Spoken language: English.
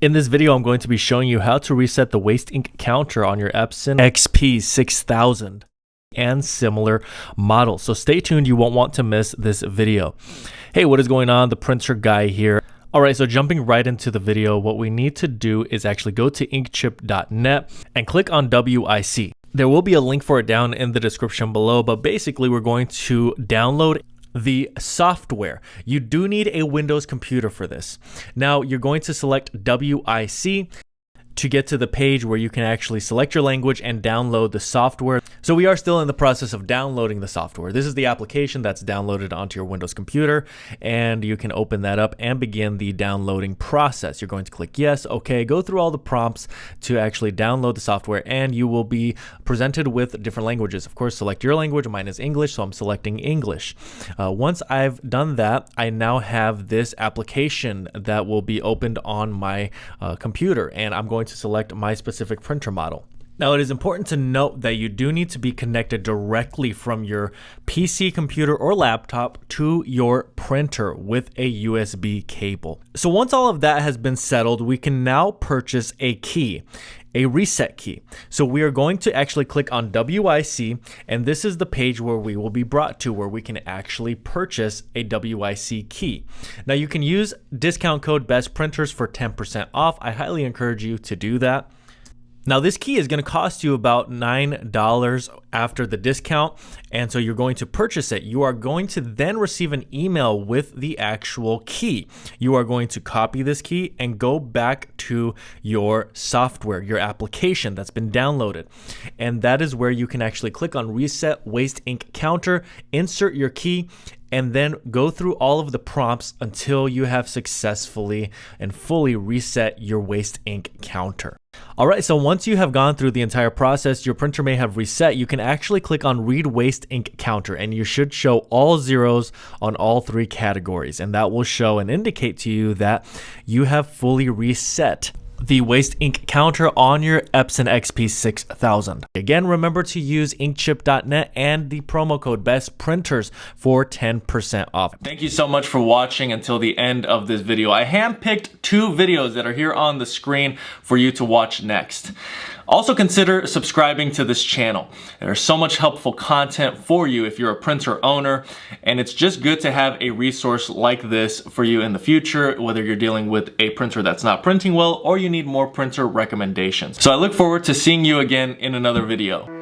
In this video, I'm going to be showing you how to reset the waste ink counter on your Epson XP-6000 and similar models. So stay tuned, you won't want to miss this video. Hey, what is going on? The printer guy here. All right, so jumping right into the video, what we need to do is actually go to inkchip.net and click on WIC. There will be a link for it down in the description below, but basically we're going to download the software. You do need a Windows computer for this. Now you're going to select WIC to get to the page where you can actually select your language and download the software. So we are still in the process of downloading the software. This is the application that's downloaded onto your Windows computer, and you can open that up and begin the downloading process. You're going to click yes, okay, go through all the prompts to actually download the software, and you will be presented with different languages. Of course, select your language. Mine is English, so I'm selecting English. Once I've done that, I now have this application that will be opened on my computer, and I'm going to select my specific printer model. Now, it is important to note that you do need to be connected directly from your PC, computer, or laptop to your printer with a USB cable. So once all of that has been settled, we can now purchase a key, a reset key. So we are going to actually click on WIC, and this is the page where we will be brought to where we can actually purchase a WIC key. Now you can use discount code BESTPRINTERS for 10% off. I highly encourage you to do that. Now this key is going to cost you about $9 after the discount, and so you're going to purchase it. You are going to then receive an email with the actual key. You are going to copy this key and go back to your software, your application that's been downloaded. And that is where you can actually click on Reset Waste Ink Counter, insert your key, and then go through all of the prompts until you have successfully and fully reset your waste ink counter. All right, so once you have gone through the entire process, your printer may have reset. You can actually click on Read Waste Ink Counter, and you should show all zeros on all three categories, and that will show and indicate to you that you have fully reset the waste ink counter on your Epson XP-6000. Again, remember to use inkchip.net and the promo code BESTPRINTERS for 10% off. Thank you so much for watching until the end of this video. I handpicked 2 videos that are here on the screen for you to watch next. Also consider subscribing to this channel. There's so much helpful content for you if you're a printer owner, and it's just good to have a resource like this for you in the future, whether you're dealing with a printer that's not printing well or you need more printer recommendations. So I look forward to seeing you again in another video.